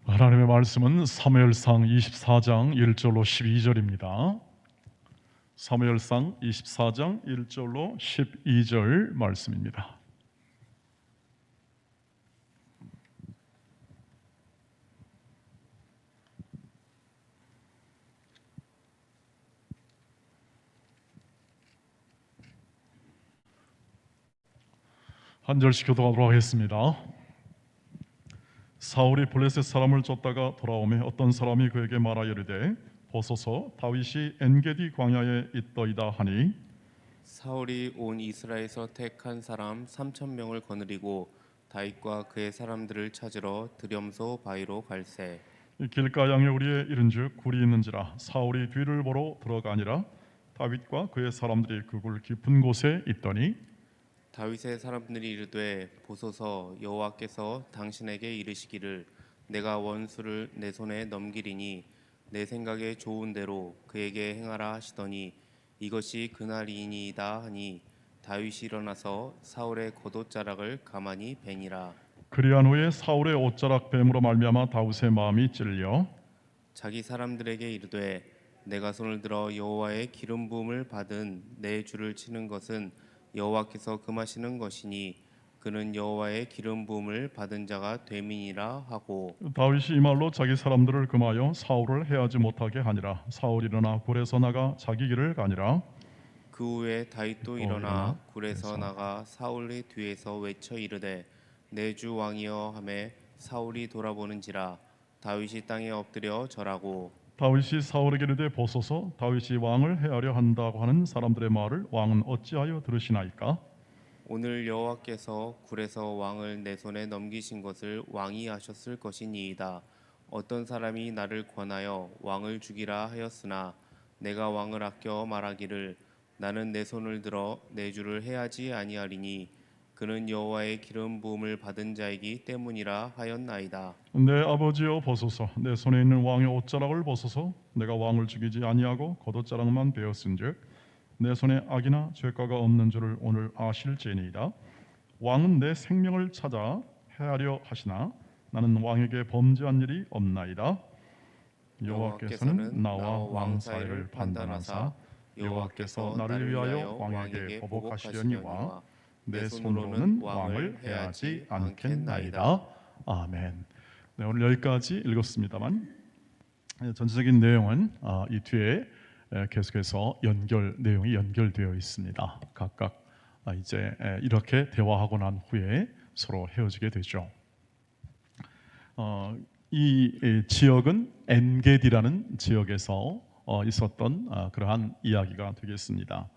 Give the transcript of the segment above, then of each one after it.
하나님의 말씀은 사무엘상 24장 1절로 12절입니다. 사무엘상 24장 1절로 12절 말씀입니다. 한 절씩 교독하도록 하겠습니다. 사울이 블레셋 사람을 쫓다가 돌아오매 어떤 사람이 그에게 말하여 이르되 보소서 다윗이 엔게디 광야에 있더이다 하니 사울이 온 이스라엘에서 택한 사람 3,000명을 거느리고 다윗과 그의 사람들을 찾으러 드렴소 바위로 갈새. 길가 양에 우리의 이른즉 굴이 있는지라 사울이 뒤를 보러 들어가니라 다윗과 그의 사람들이 그 굴 깊은 곳에 있더니 다윗의 사람들이 이르되 보소서 여호와께서 당신에게 이르시기를 내가 원수를 내 손에 넘기리니 내 생각에 좋은 대로 그에게 행하라 하시더니 이것이 그날이니이다 하니 다윗이 일어나서 사울의 겉옷자락을 가만히 베니라. 그리한 후에 사울의 옷자락 뱀으로 말미암아 다윗의 마음이 찔려 자기 사람들에게 이르되 내가 손을 들어 여호와의 기름 부음을 받은 내 주를 치는 것은 여호와께서 금하시는 것이니 그는 여호와의 기름 부음을 받은 자가 됨이니라 하고 다윗이 이 말로 자기 사람들을 금하여 사울을 해하지 못하게 하니라. 사울이 일어나 굴에서 나가 자기 길을 가니라. 그 후에 다윗도 일어나 굴에서 나가 사울의 뒤에서 외쳐 이르되 내 주 왕이여 하매 사울이 돌아보는지라 다윗이 땅에 엎드려 절하고 다윗이 사울에게 이르되 보소서 다윗이 왕을 해하려 한다고 하는 사람들의 말을 왕은 어찌하여 들으시나이까? 오늘 여호와께서 굴에서 왕을 내 손에 넘기신 것을 왕이 아셨을 것이니이다. 어떤 사람이 나를 권하여 왕을 죽이라 하였으나 내가 왕을 아껴 말하기를 나는 내 손을 들어 내 주를 해하지 아니하리니 그는 여호와의 기름 부음을 받은 자이기 때문이라 하였나이다. 내 아버지여 보소서 내 손에 있는 왕의 옷자락을 보소서 내가 왕을 죽이지 아니하고 겉옷자락만 베었은즉 내 손에 악이나 죄가가 없는 줄을 오늘 아실지니이다. 왕은 내 생명을 찾아 해하려 하시나 나는 왕에게 범죄한 일이 없나이다. 여호와께서는 나와 왕 사이를 판단하사 여호와께서 나를 위하여 왕에게 보복하시려니와 내 손으로는 왕을 해하지 않겠나이다. 아멘. 네, 오늘 여기까지 읽었습니다만 전체적인 내용은 이 뒤에 계속해서 내용이 연결되어 있습니다. 각각 이제 이렇게 대화하고 난 후에 서로 헤어지게 되죠. 이 지역은 엔게디라는 지역에서 있었던 그러한 이야기가 되겠습니다.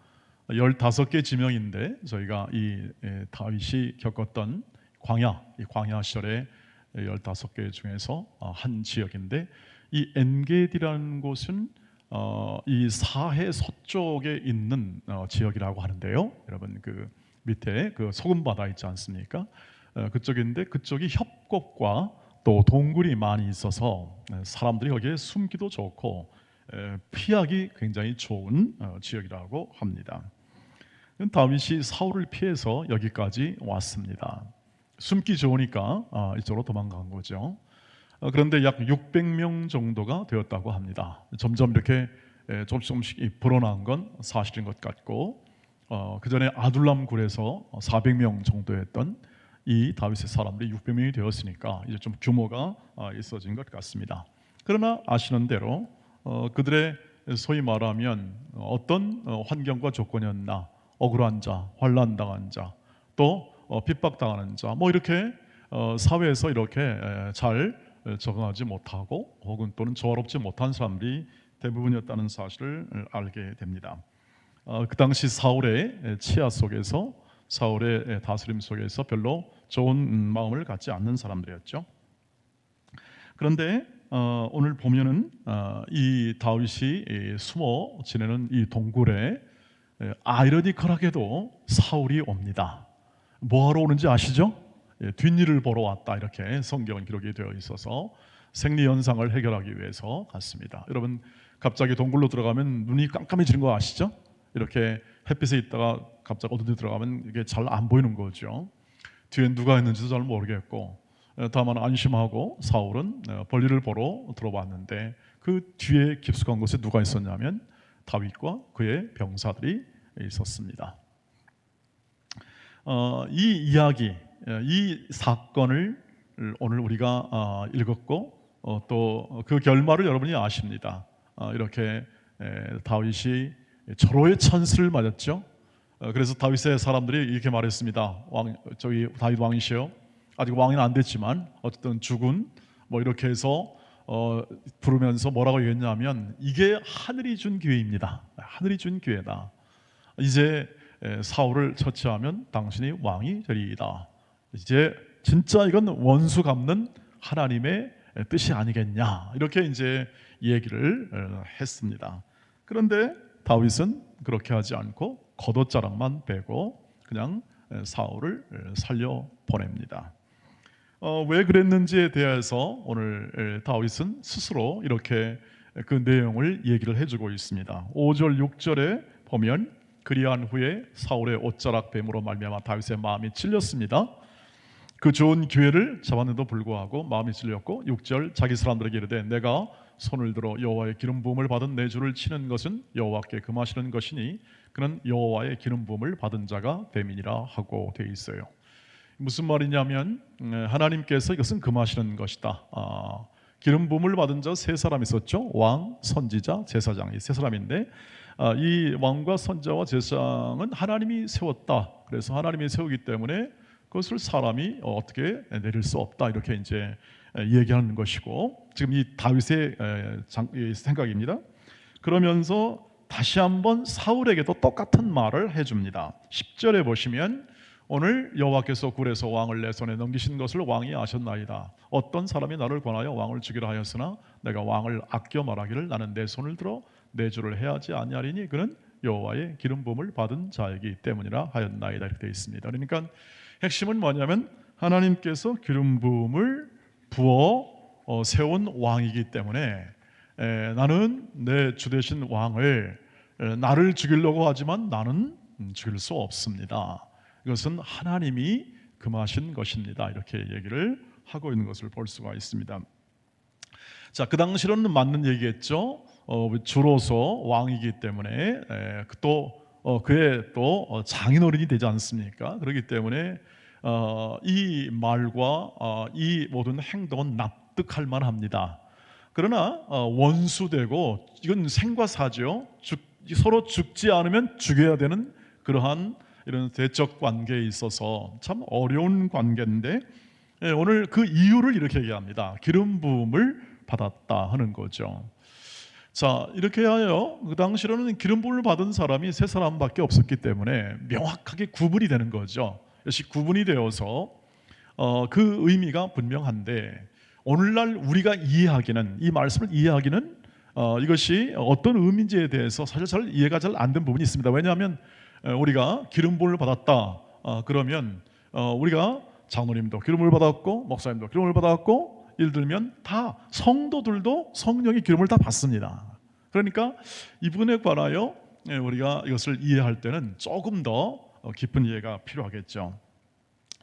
15개 지명인데 저희가 이 다윗이 겪었던 이 광야 시절의 15개 중에서 한 지역인데 이 엔게디라는 곳은 이 사해 서쪽에 있는 지역이라고 하는데요. 여러분 그 밑에 그 소금 바다 있지 않습니까? 그쪽인데 그쪽이 협곡과 또 동굴이 많이 있어서 사람들이 거기에 숨기도 좋고 피하기 굉장히 좋은 지역이라고 합니다. 다윗이 사울을 피해서 여기까지 왔습니다. 숨기 좋으니까 이쪽으로 도망간 거죠. 그런데 약 600명 정도가 되었다고 합니다. 점점 이렇게 조금씩 불어난 건 사실인 것 같고 그 전에 아둘람 굴에서 400명 정도였던 이 다윗의 사람들이 600명이 되었으니까 이제 좀 규모가 있어진 것 같습니다. 그러나 아시는 대로 그들의 소위 말하면 어떤 환경과 조건이었나 억울한 자, 환난당한 자, 또 핍박당하는 자, 뭐 이렇게 사회에서 이렇게 잘 적응하지 못하고 혹은 또는 조화롭지 못한 사람들이 대부분이었다는 사실을 알게 됩니다. 그 당시 사울의 치하 속에서 사울의 다스림 속에서 별로 좋은 마음을 갖지 않는 사람들이었죠. 그런데 오늘 보면은 이 다윗이 숨어 지내는 이 동굴에 아이러니컬하게도 사울이 옵니다. 뭐하러 오는지 아시죠? 뒷일을 보러 왔다 이렇게 성경은 기록이 되어 있어서 생리 현상을 해결하기 위해서 갔습니다. 여러분 갑자기 동굴로 들어가면 눈이 깜깜해지는 거 아시죠? 이렇게 햇빛에 있다가 갑자기 어두운 데 들어가면 이게 잘 안 보이는 거죠. 뒤에 누가 있는지도 잘 모르겠고 다만 안심하고 사울은 볼일을 보러 들어왔는데 그 뒤에 깊숙한 곳에 누가 있었냐면 다윗과 그의 병사들이 있었습니다. 이 이야기, 이 사건을 오늘 우리가 읽었고 또 그 결말을 여러분이 아십니다. 이렇게 다윗이 절호의 찬스를 맞았죠. 그래서 다윗의 사람들이 이렇게 말했습니다. 저희 다윗 왕이시여, 아직 왕은 안 됐지만 어쨌든 죽은 뭐 이렇게 해서 부르면서 뭐라고 얘기했냐면 이게 하늘이 준 기회입니다. 하늘이 준 기회다. 이제 사울을 처치하면 당신이 왕이 되리이다. 이제 진짜 이건 원수 갚는 하나님의 뜻이 아니겠냐, 이렇게 이제 얘기를 했습니다. 그런데 다윗은 그렇게 하지 않고 겉옷자락만 빼고 그냥 사울을 살려 보냅니다. 왜 그랬는지에 대해서 오늘 다윗은 스스로 이렇게 그 내용을 얘기를 해주고 있습니다. 5절 6절에 보면 그리한 후에 사울의 옷자락 뱀으로 말미암아 다윗의 마음이 찔렸습니다. 그 좋은 기회를 잡았는데도 불구하고 마음이 찔렸고 6절 자기 사람들에게 이르되 내가 손을 들어 여호와의 기름 부음을 받은 내 주를 치는 것은 여호와께 금하시는 것이니 그는 여호와의 기름 부음을 받은 자가 됨이니라 하고 되어 있어요. 무슨 말이냐면 하나님께서 이것은 금하시는 것이다. 기름 부음을 받은 자 세 사람 있었죠. 왕, 선지자, 제사장, 이 세 사람인데 이 왕과 선지자와 제사장은 하나님이 세웠다. 그래서 하나님이 세우기 때문에 그것을 사람이 어떻게 내릴 수 없다, 이렇게 이제 얘기하는 것이고, 지금 이 다윗의 생각입니다. 그러면서 다시 한번 사울에게도 똑같은 말을 해줍니다. 10절에 보시면 오늘 여호와께서 굴에서 왕을 내 손에 넘기신 것을 왕이 아셨나이다. 어떤 사람이 나를 권하여 왕을 죽이라 하였으나 내가 왕을 아껴 말하기를 나는 내 손을 들어 내 주를 해하지 아니하리니 그는 여호와의 기름 부음을 받은 자이기 때문이라 하였나이다, 이렇게 되어 있습니다. 그러니까 핵심은 뭐냐면 하나님께서 기름 부음을 부어 세운 왕이기 때문에 나는 내 주 되신 왕을 나를 죽이려고 하지만 나는 죽일 수 없습니다. 이것은 하나님이 금하신 것입니다. 이렇게 얘기를 하고 있는 것을 볼 수가 있습니다. 자, 그 당시로는 맞는 얘기겠죠. 주로서 왕이기 때문에 또 그의 또 장인어른이 되지 않습니까? 그렇기 때문에 이 말과 이 모든 행동은 납득할 만합니다. 그러나 원수되고 이건 생과 사죠. 서로 죽지 않으면 죽여야 되는 그러한 이런 대적 관계에 있어서 참 어려운 관계인데 오늘 그 이유를 이렇게 얘기합니다. 기름 부음을 받았다 하는 거죠. 자, 이렇게 하여 그 당시로는 기름 부음을 받은 사람이 세 사람밖에 없었기 때문에 명확하게 구분이 되는 거죠. 역시 구분이 되어서 그 의미가 분명한데 오늘날 우리가 이해하기는, 이 말씀을 이해하기는 이것이 어떤 의미인지에 대해서 사실 잘 이해가 잘 안 된 부분이 있습니다. 왜냐하면 우리가 기름 부음을 받았다 그러면 우리가 장로님도 기름을 받았고 목사님도 기름을 받았고, 예를 들면 다 성도들도 성령의 기름을 다 받습니다. 그러니까 이 부분에 관하여 우리가 이것을 이해할 때는 조금 더 깊은 이해가 필요하겠죠.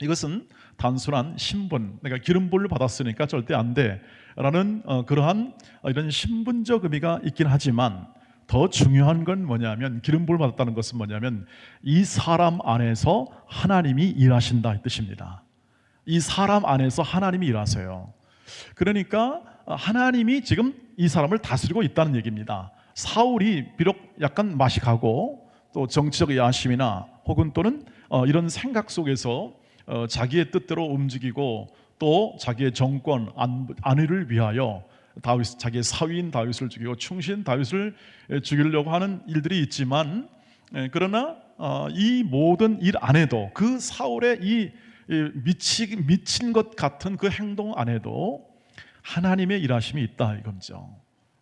이것은 단순한 신분, 내가 기름 부음을 받았으니까 절대 안 돼라는 그러한 이런 신분적 의미가 있긴 하지만 더 중요한 건 뭐냐면, 기름 부음을 받았다는 것은 뭐냐면 이 사람 안에서 하나님이 일하신다 이 뜻입니다. 이 사람 안에서 하나님이 일하세요. 그러니까 하나님이 지금 이 사람을 다스리고 있다는 얘기입니다. 사울이 비록 약간 맛이 가고 또 정치적 야심이나 혹은 또는 이런 생각 속에서 자기의 뜻대로 움직이고 또 자기의 정권 안위를 위하여 자기의 사위인 다윗을 죽이고 충신 다윗을 죽이려고 하는 일들이 있지만, 그러나 이 모든 일 안에도 그 사울의 이 미친 것 같은 그 행동 안에도 하나님의 일하심이 있다 이거죠.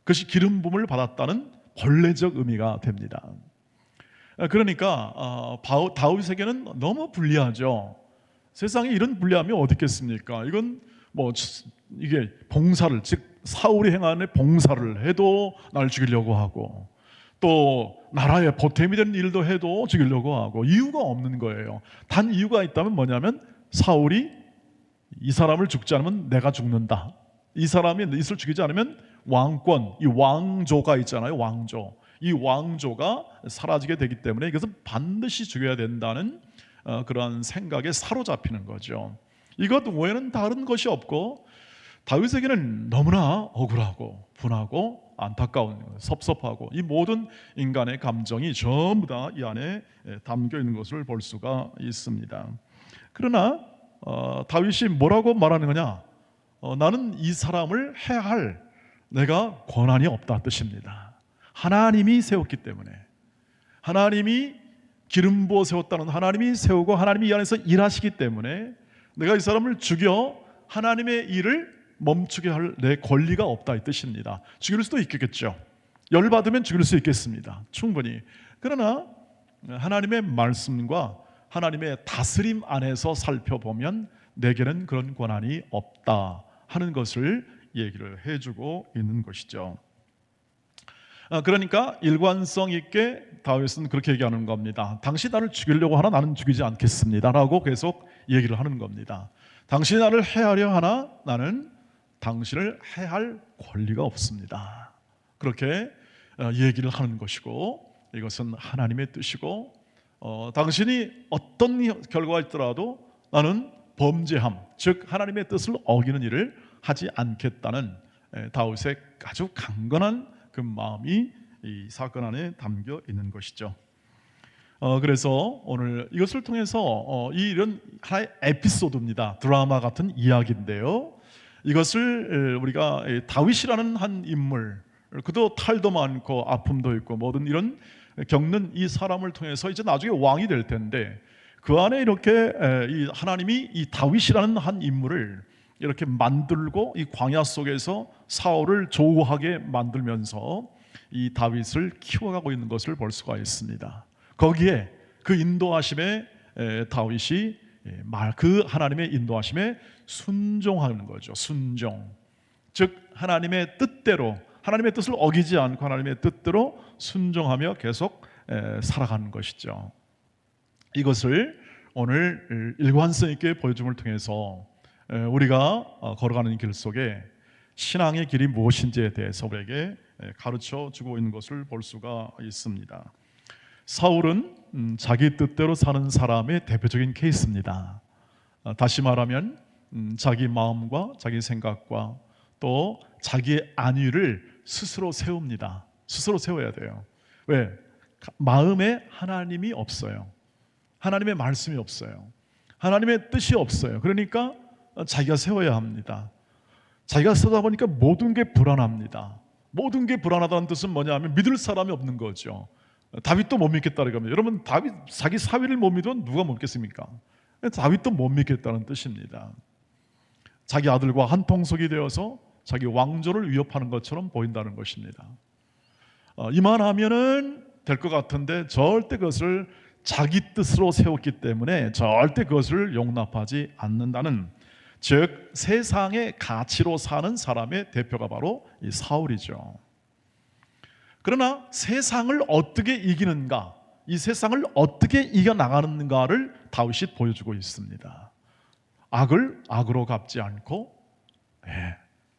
그것이 기름 부음을 받았다는 본래적 의미가 됩니다. 그러니까 다윗에게는 너무 불리하죠. 세상에 이런 불리함이 어디 있겠습니까? 이건 뭐 이게 봉사를, 즉 사울이 행하는 봉사를 해도 날 죽이려고 하고 또 나라의 보탬이 되는 일도 해도 죽이려고 하고 이유가 없는 거예요. 단 이유가 있다면 뭐냐면 사울이 이 사람을 죽지 않으면 내가 죽는다. 이 사람이 이스를 죽이지 않으면 왕권, 이 왕조가 있잖아요. 왕조. 이 왕조가 사라지게 되기 때문에 이것은 반드시 죽여야 된다는 그러한 생각에 사로잡히는 거죠. 이것 외에는 다른 것이 없고 다윗에게는 너무나 억울하고 분하고 안타까운, 섭섭하고 이 모든 인간의 감정이 전부 다 이 안에 담겨 있는 것을 볼 수가 있습니다. 그러나 다윗이 뭐라고 말하는 거냐? 나는 이 사람을 해야 할 내가 권한이 없다 뜻입니다. 하나님이 세웠기 때문에, 하나님이 기름 부어 세웠다는, 하나님이 세우고 하나님이 이 안에서 일하시기 때문에 내가 이 사람을 죽여 하나님의 일을 멈추게 할 내 권리가 없다 이 뜻입니다. 죽일 수도 있겠죠. 열받으면 죽일 수 있겠습니다. 충분히. 그러나 하나님의 말씀과 하나님의 다스림 안에서 살펴보면 내게는 그런 권한이 없다 하는 것을 얘기를 해주고 있는 것이죠. 그러니까 일관성 있게 다윗은 그렇게 얘기하는 겁니다. 당신 나를 죽이려고 하나 나는 죽이지 않겠습니다 라고 계속 얘기를 하는 겁니다. 당신이 나를 해하려 하나 나는 당신을 해할 권리가 없습니다. 그렇게 얘기를 하는 것이고, 이것은 하나님의 뜻이고, 당신이 어떤 결과가 있더라도 나는 범죄함, 즉 하나님의 뜻을 어기는 일을 하지 않겠다는 다윗의 아주 강건한 그 마음이 이 사건 안에 담겨 있는 것이죠. 그래서 오늘 이것을 통해서 이런 하나의 에피소드입니다. 드라마 같은 이야기인데요. 이것을 우리가 다윗이라는 한 인물, 그도 탈도 많고 아픔도 있고 모든 이런 겪는 이 사람을 통해서 이제 나중에 왕이 될 텐데, 그 안에 이렇게 이 하나님이 이 다윗이라는 한 인물을 이렇게 만들고 이 광야 속에서 사울을 조우하게 만들면서 이 다윗을 키워가고 있는 것을 볼 수가 있습니다. 거기에 그 인도하심에 다윗이 그 하나님의 인도하심에 순종하는 거죠. 순종. 즉 하나님의 뜻대로, 하나님의 뜻을 어기지 않고 하나님의 뜻대로 순종하며 계속 살아가는 것이죠. 이것을 오늘 일관성 있게 보여줌을 통해서 우리가 걸어가는 길 속에 신앙의 길이 무엇인지에 대해서 우리에게 가르쳐 주고 있는 것을 볼 수가 있습니다. 사울은 자기 뜻대로 사는 사람의 대표적인 케이스입니다. 다시 말하면 자기 마음과 자기 생각과 또 자기의 안위를 스스로 세웁니다. 스스로 세워야 돼요. 왜? 마음에 하나님이 없어요. 하나님의 말씀이 없어요. 하나님의 뜻이 없어요. 그러니까 자기가 세워야 합니다. 자기가 쓰다 보니까 모든 게 불안합니다. 모든 게 불안하다는 뜻은 뭐냐면 믿을 사람이 없는 거죠. 다윗도 못 믿겠다 이겁니다. 여러분, 다윗 자기 사위를 못 믿으면 누가 못 믿겠습니까? 다윗도 못 믿겠다는 뜻입니다. 자기 아들과 한 통속이 되어서 자기 왕조를 위협하는 것처럼 보인다는 것입니다. 이만하면은 될 것 같은데 절대 그것을 자기 뜻으로 세웠기 때문에 절대 그것을 용납하지 않는다는, 즉 세상의 가치로 사는 사람의 대표가 바로 이 사울이죠. 그러나 세상을 어떻게 이기는가, 이 세상을 어떻게 이겨나가는가를 다윗이 보여주고 있습니다. 악을 악으로 갚지 않고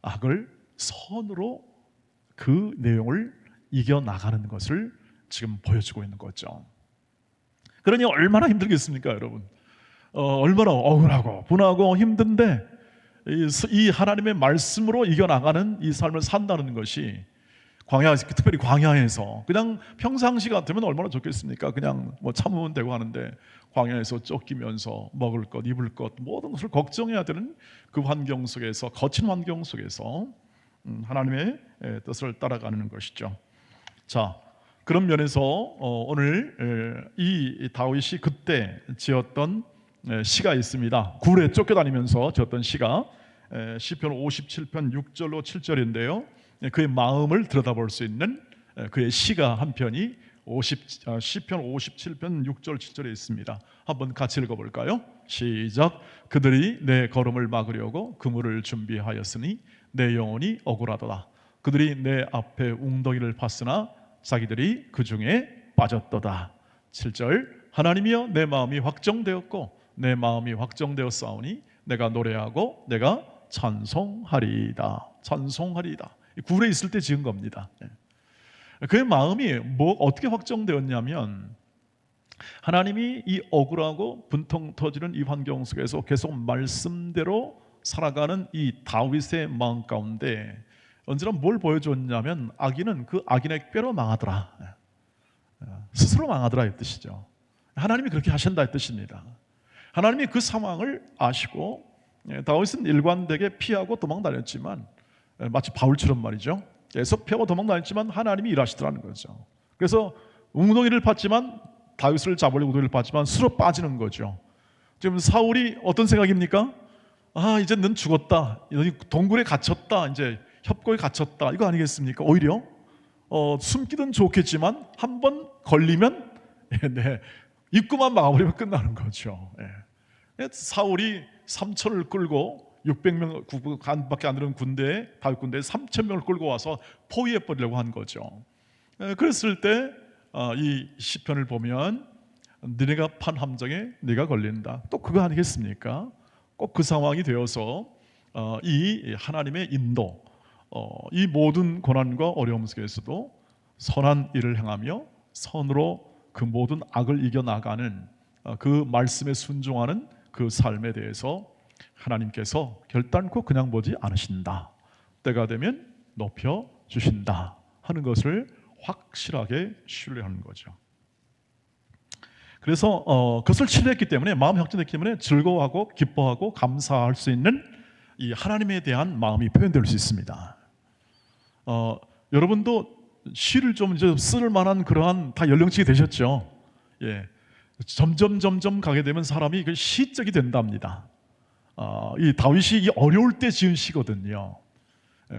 악을 선으로 그 내용을 이겨나가는 것을 지금 보여주고 있는 거죠. 그러니 얼마나 힘들겠습니까, 여러분? 얼마나 억울하고 분하고 힘든데 이 하나님의 말씀으로 이겨나가는 이 삶을 산다는 것이 광야, 특별히 광야에서 그냥 평상시 같으면 얼마나 좋겠습니까? 그냥 뭐 참으면 되고 하는데 광야에서 쫓기면서 먹을 것, 입을 것 모든 것을 걱정해야 되는 그 환경 속에서, 거친 환경 속에서 하나님의 뜻을 따라가는 것이죠. 자, 그런 면에서 오늘 이 다윗이 그때 지었던 시가 있습니다. 굴에 쫓겨다니면서 지었던 시가 시편 57편 6절로 7절인데요. 그의 마음을 들여다볼 수 있는 그의 시가 한 편이 시편 57편 6절 7절에 있습니다. 한번 같이 읽어볼까요? 시작. 그들이 내 걸음을 막으려고 그물을 준비하였으니 내 영혼이 억울하도다. 그들이 내 앞에 웅덩이를 팠으나 자기들이 그 중에 빠졌도다. 7절. 하나님이여 내 마음이 확정되었고 내 마음이 확정되었사오니 내가 노래하고 내가 찬송하리이다. 찬송하리이다. 굴에 있을 때 지은 겁니다. 그의 마음이 어떻게 확정되었냐면 하나님이 이 억울하고 분통 터지는 이 환경 속에서 계속 말씀대로 살아가는 이 다윗의 마음 가운데 언제나 뭘 보여줬냐면 악인은 그 악인의 꾀로 망하더라. 스스로 망하더라 이 뜻이죠. 하나님이 그렇게 하신다 이 뜻입니다. 하나님이 그 상황을 아시고 다윗은 일관되게 피하고 도망다녔지만 마치 바울처럼 말이죠. 계속 피하고 도망다녔지만 하나님이 일하시더라는 거죠. 그래서 웅덩이를 팠지만 다윗을 잡으려고 웅덩이를 팠지만 수로 빠지는 거죠. 지금 사울이 어떤 생각입니까? 아, 이제 넌 죽었다. 너희 동굴에 갇혔다. 이제 협고에 갇혔다. 이거 아니겠습니까? 오히려 숨기든 좋겠지만 한번 걸리면 네, 입구만 막아버리면 끝나는 거죠. 사울이 3천을 끌고 600명밖에 안 되는 군대에 다윗 군대에 3,000명을 끌고 와서 포위해 버리려고 한 거죠. 그랬을 때 이 시편을 보면 너네가 판 함정에 네가 걸린다. 또 그거 아니겠습니까? 꼭 그 상황이 되어서 이 하나님의 인도, 이 모든 고난과 어려움 속에서도 선한 일을 행하며 선으로 그 모든 악을 이겨나가는 그 말씀에 순종하는 그 삶에 대해서 하나님께서 결단코 그냥 보지 않으신다. 때가 되면 높여주신다 하는 것을 확실하게 신뢰하는 거죠. 그래서 그것을 신뢰했기 때문에 마음이 확정됐기 때문에 즐거워하고 기뻐하고 감사할 수 있는 이 하나님에 대한 마음이 표현될 수 있습니다. 여러분도 시를 좀 이제 쓸 만한 그러한 다 연령층이 되셨죠. 점점 가게 되면 사람이 그 시적이 된답니다. 이 다윗이 이 어려울 때 지은 시거든요.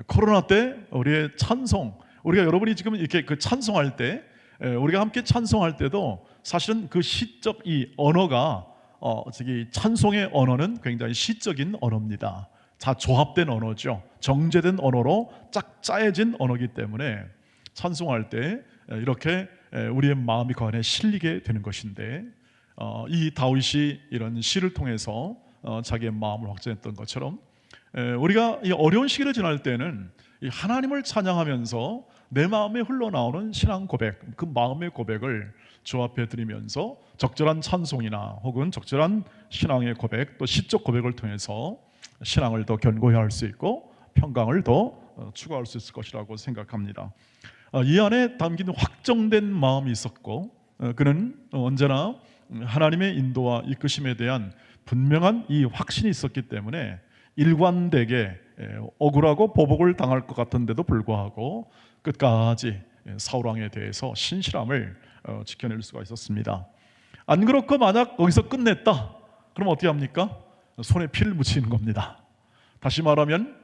코로나 때 우리의 찬송, 우리가 여러분이 지금 이렇게 그 찬송할 때, 우리가 함께 찬송할 때도 사실은 그 시적 이 언어가 찬송의 언어는 굉장히 시적인 언어입니다. 다 조합된 언어죠. 정제된 언어로 짝 짜여진 언어이기 때문에 찬송할 때 이렇게 우리의 마음이 그 안에 실리게 되는 것인데 이 다윗이 이런 시를 통해서 자기의 마음을 확정했던 것처럼 우리가 이 어려운 시기를 지날 때는 이 하나님을 찬양하면서 내 마음에 흘러나오는 신앙 고백, 그 마음의 고백을 주 앞에 드리면서 적절한 찬송이나 혹은 적절한 신앙의 고백, 또 시적 고백을 통해서 신앙을 더 견고히 할 수 있고 평강을 더 추구할 수 있을 것이라고 생각합니다. 이 안에 담긴 확정된 마음이 있었고 그는 언제나 하나님의 인도와 이끄심에 대한 분명한 이 확신이 있었기 때문에 일관되게 억울하고 보복을 당할 것 같은데도 불구하고 끝까지 사울왕에 대해서 신실함을 지켜낼 수가 있었습니다. 안 그렇고 만약 거기서 끝냈다 그럼 어떻게 합니까? 손에 피를 묻히는 겁니다. 다시 말하면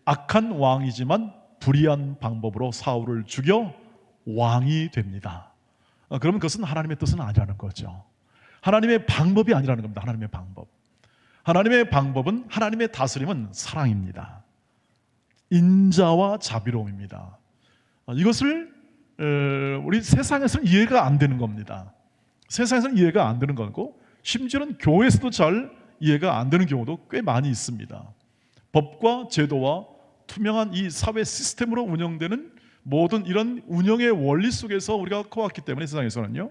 악한 왕이지만 불의한 방법으로 사울을 죽여 왕이 됩니다. 그러면 그것은 하나님의 뜻은 아니라는 거죠. 하나님의 방법이 아니라는 겁니다. 하나님의 방법. 하나님의 방법은, 하나님의 다스림은 사랑입니다. 인자와 자비로움입니다. 이것을 우리 세상에서는 이해가 안 되는 겁니다. 세상에서는 이해가 안 되는 거고 심지어는 교회에서도 잘 이해가 안 되는 경우도 꽤 많이 있습니다. 법과 제도와 투명한 이 사회 시스템으로 운영되는 모든 이런 운영의 원리 속에서 우리가 커왔기 때문에 세상에서는요,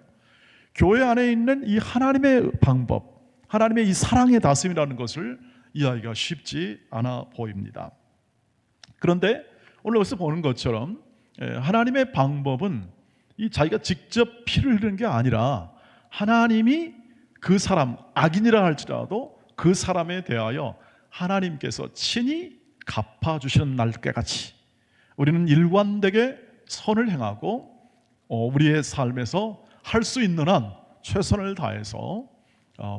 교회 안에 있는 이 하나님의 방법, 하나님의 이 사랑의 다스림이라는 것을 이해하기가 쉽지 않아 보입니다. 그런데 오늘 여기서 보는 것처럼 하나님의 방법은 이 자기가 직접 피를 흘리는 게 아니라 하나님이 그 사람, 악인이라 할지라도 그 사람에 대하여 하나님께서 친히 갚아주시는 날까지 우리는 일관되게 선을 행하고 우리의 삶에서 할 수 있는 한 최선을 다해서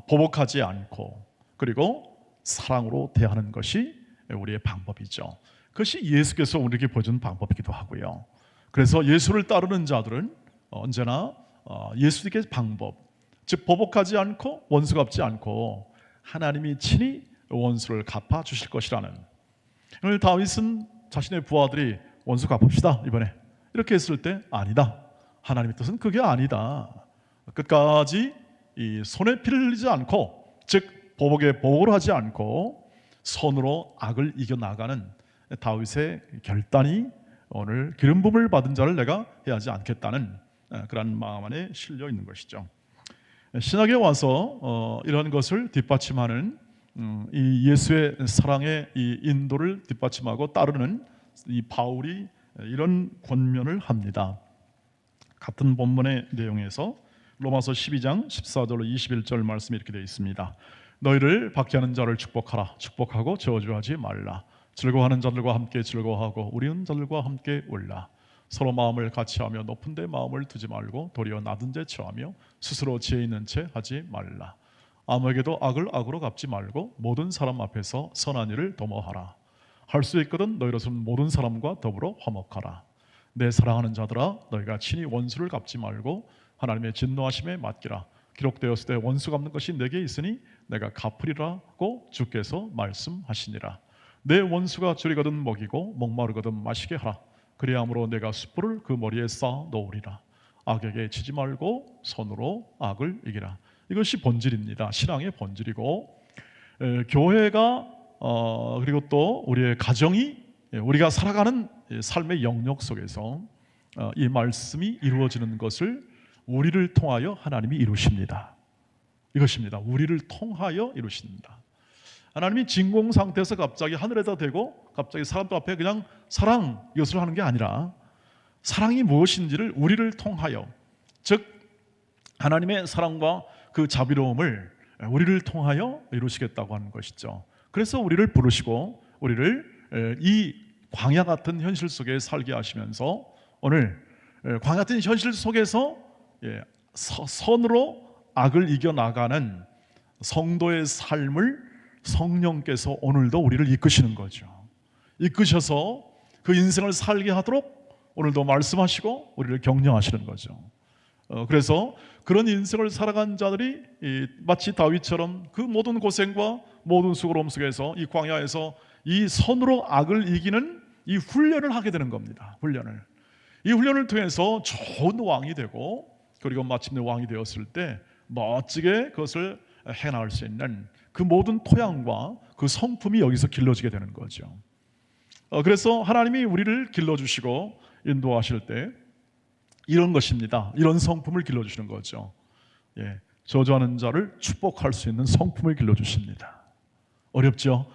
보복하지 않고 그리고 사랑으로 대하는 것이 우리의 방법이죠. 그것이 예수께서 우리에게 보여준 방법이기도 하고요. 그래서 예수를 따르는 자들은 언제나 예수님의 방법, 즉 보복하지 않고 원수 갚지 않고 하나님이 친히 원수를 갚아 주실 것이라는, 오늘 다윗은 자신의 부하들이 원수 갚읍시다 이번에 이렇게 했을 때 아니다, 하나님의 뜻은 그게 아니다, 끝까지 이 손에 피를 흘리지 않고 즉 보복에 보복을 하지 않고 손으로 악을 이겨나가는 다윗의 결단이 오늘 기름 부음을 받은 자를 내가 해하지 않겠다는 그런 마음 안에 실려 있는 것이죠. 신약에 와서 이런 것을 뒷받침하는 이 예수의 사랑의 이 인도를 뒷받침하고 따르는 이 바울이 이런 권면을 합니다. 같은 본문의 내용에서 로마서 12장 14절로 21절 말씀이 이렇게 되어 있습니다. 너희를 박해하는 자를 축복하라. 축복하고 저주하지 말라. 즐거워하는 자들과 함께 즐거워하고 우리는 자들과 함께 울라. 서로 마음을 같이하며 높은 데 마음을 두지 말고 도리어 낮은 데 처하며 스스로 지혜 있는 채 하지 말라. 아무에게도 악을 악으로 갚지 말고 모든 사람 앞에서 선한 일을 도모하라. 할 수 있거든 너희로서는 모든 사람과 더불어 화목하라. 내 사랑하는 자들아 너희가 친히 원수를 갚지 말고 하나님의 진노하심에 맡기라. 기록되었을 때 원수 갚는 것이 내게 있으니 내가 갚으리라고 주께서 말씀하시니라. 내 원수가 줄이거든 먹이고 목마르거든 마시게 하라. 그리함으로 내가 숯불을 그 머리에 쌓아 놓으리라. 악에게 치지 말고 손으로 악을 이기라. 이것이 본질입니다. 신앙의 본질이고 교회가 그리고 또 우리의 가정이 우리가 살아가는 삶의 영역 속에서 이 말씀이 이루어지는 것을 우리를 통하여 하나님이 이루십니다. 이것입니다. 우리를 통하여 이루십니다. 하나님이 진공 상태에서 갑자기 하늘에다 대고 갑자기 사람들 앞에 그냥 사랑 이것을 하는 게 아니라 사랑이 무엇인지를 우리를 통하여, 즉 하나님의 사랑과 그 자비로움을 우리를 통하여 이루시겠다고 하는 것이죠. 그래서 우리를 부르시고 우리를 이 광야 같은 현실 속에 살게 하시면서 오늘 광야 같은 현실 속에서 선으로 악을 이겨나가는 성도의 삶을 성령께서 오늘도 우리를 이끄시는 거죠. 이끄셔서 그 인생을 살게 하도록 오늘도 말씀하시고 우리를 격려하시는 거죠. 그래서 그런 인생을 살아간 자들이 마치 다윗처럼 그 모든 고생과 모든 수고로움 속에서 이 광야에서 이 선으로 악을 이기는 이 훈련을 하게 되는 겁니다. 이 훈련을 통해서 좋은 왕이 되고 그리고 마침내 왕이 되었을 때 멋지게 그것을 해나갈 수 있는 그 모든 토양과 그 성품이 여기서 길러지게 되는 거죠. 그래서 하나님이 우리를 길러주시고 인도하실 때 이런 것입니다. 이런 성품을 길러주시는 거죠. 저주하는 자를 축복할 수 있는 성품을 길러주십니다. 어렵죠?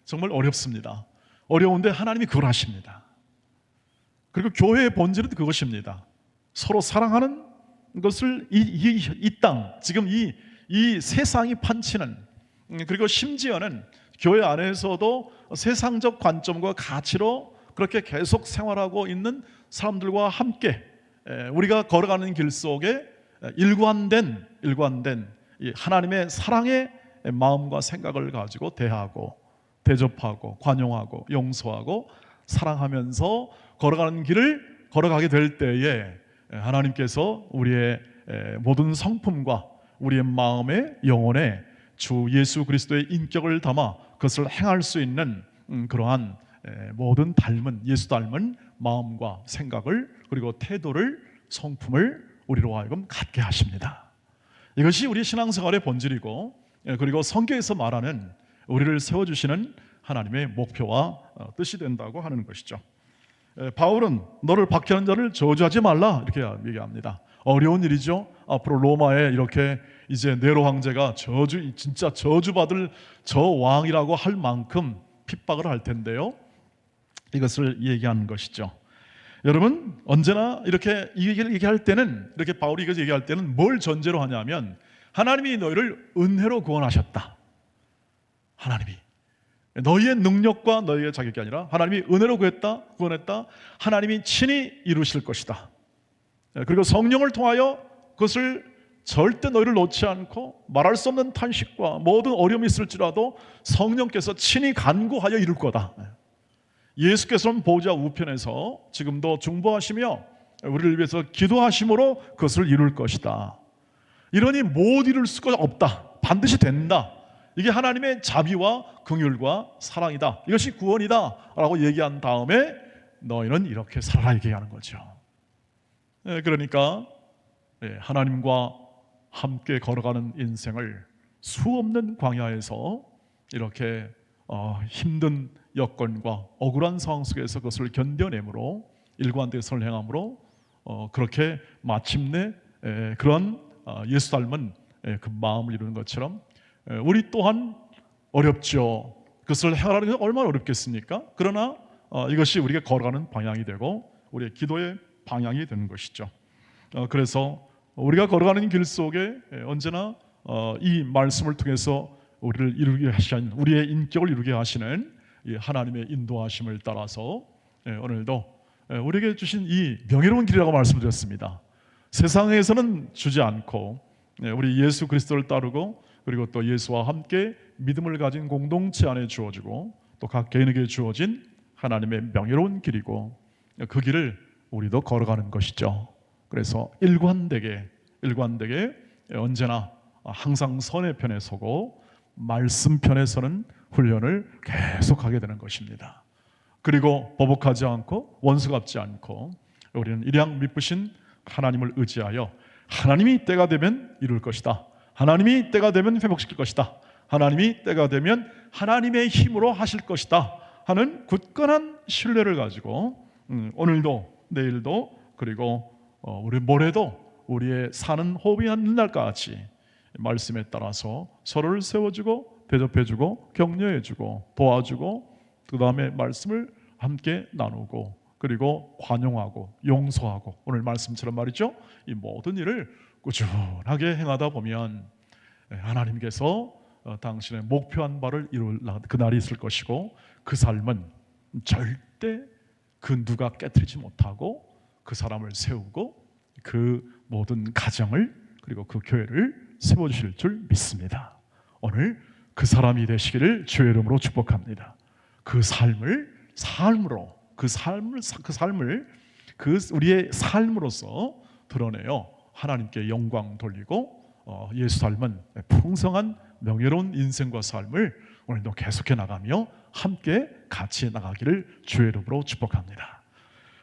정말 어렵습니다. 어려운데 하나님이 그걸 하십니다. 그리고 교회의 본질은 그것입니다. 서로 사랑하는 것을 이 땅, 지금 이 세상이 판치는, 그리고 심지어는 교회 안에서도 세상적 관점과 가치로 그렇게 계속 생활하고 있는 사람들과 함께 우리가 걸어가는 길 속에 일관된 이 하나님의 사랑의 마음과 생각을 가지고 대하고 대접하고 관용하고 용서하고 사랑하면서 걸어가는 길을 걸어가게 될 때에 하나님께서 우리의 모든 성품과 우리의 마음의 영혼에 주 예수 그리스도의 인격을 담아 그것을 행할 수 있는 그러한 모든 예수 닮은 마음과 생각을 그리고 태도를 성품을 우리로 하여금 갖게 하십니다. 이것이 우리 신앙생활의 본질이고 그리고 성경에서 말하는 우리를 세워주시는 하나님의 목표와 뜻이 된다고 하는 것이죠. 바울은 너를 박해하는 자를 저주하지 말라 이렇게 얘기합니다. 어려운 일이죠. 앞으로 로마에 이렇게 이제 네로 황제가 진짜 저주받을 저 왕이라고 할 만큼 핍박을 할 텐데요. 이것을 얘기하는 것이죠. 여러분 언제나 이렇게 얘기할 때는 이렇게 바울이 이것을 얘기할 때는 뭘 전제로 하냐면 하나님이 너희를 은혜로 구원하셨다. 하나님이 너희의 능력과 너희의 자격이 아니라 하나님이 은혜로 구원했다. 하나님이 친히 이루실 것이다. 그리고 성령을 통하여 그것을 절대 너희를 놓지 않고 말할 수 없는 탄식과 모든 어려움이 있을지라도 성령께서 친히 간구하여 이룰 거다. 예수께서는 보좌 우편에서 지금도 중보하시며 우리를 위해서 기도하심으로 그것을 이룰 것이다. 이러니 못 이룰 수가 없다. 반드시 된다. 이게 하나님의 자비와 긍휼과 사랑이다. 이것이 구원이다 라고 얘기한 다음에 너희는 이렇게 살아라 얘기하는 거죠. 그러니까 하나님과 함께 걸어가는 인생을 수없는 광야에서 이렇게 힘든 여건과 억울한 상황 속에서 그것을 견뎌내므로 일관되게 선행함으로 그렇게 마침내 그런 예수 닮은 그 마음을 이루는 것처럼 우리 또한 어렵죠. 그것을 해결하는 게 얼마나 어렵겠습니까? 그러나 이것이 우리가 걸어가는 방향이 되고 우리의 기도의 방향이 되는 것이죠. 그래서 우리가 걸어가는 길 속에 언제나 이 말씀을 통해서 우리를 이루게 하시는, 우리의 인격을 이루게 하시는 이 하나님의 인도하심을 따라서 오늘도 우리에게 주신 이 명예로운 길이라고 말씀드렸습니다. 세상에서는 주지 않고 우리 예수 그리스도를 따르고 그리고 또 예수와 함께 믿음을 가진 공동체 안에 주어지고 또 각 개인에게 주어진 하나님의 명예로운 길이고 그 길을 우리도 걸어가는 것이죠. 그래서 일관되게 언제나 항상 선의 편에 서고 말씀 편에 서는 훈련을 계속하게 되는 것입니다. 그리고 보복하지 않고 원수 갚지 않고 우리는 일양 미쁘신 하나님을 의지하여 하나님이 때가 되면 이룰 것이다. 하나님이 때가 되면 회복시킬 것이다. 하나님이 때가 되면 하나님의 힘으로 하실 것이다 하는 굳건한 신뢰를 가지고 오늘도 내일도 그리고 우리 모레도 우리의 사는 호흡이 있는 날까지 말씀에 따라서 서로를 세워주고 대접해주고 격려해주고 도와주고 그 다음에 말씀을 함께 나누고 그리고 관용하고 용서하고 오늘 말씀처럼 말이죠. 이 모든 일을 꾸준하게 행하다 보면 하나님께서 당신의 목표한 바를 이룰 그날이 있을 것이고 그 삶은 절대 그 누가 깨트리지 못하고 그 사람을 세우고 그 모든 가정을 그리고 그 교회를 세워주실 줄 믿습니다. 오늘 그 사람이 되시기를 주의 이름으로 축복합니다. 그 삶을 우리의 삶으로서 드러내어 하나님께 영광 돌리고 예수 닮은 풍성한 명예로운 인생과 삶을 오늘도 계속해 나가며 함께 같이 나가기를 주의 이름으로 축복합니다.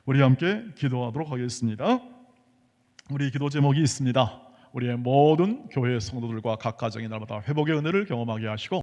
우리 함께 기도하도록 하겠습니다. 우리 기도 제목이 있습니다. 우리의 모든 교회 성도들과 각 가정이 날마다 회복의 은혜를 경험하게 하시고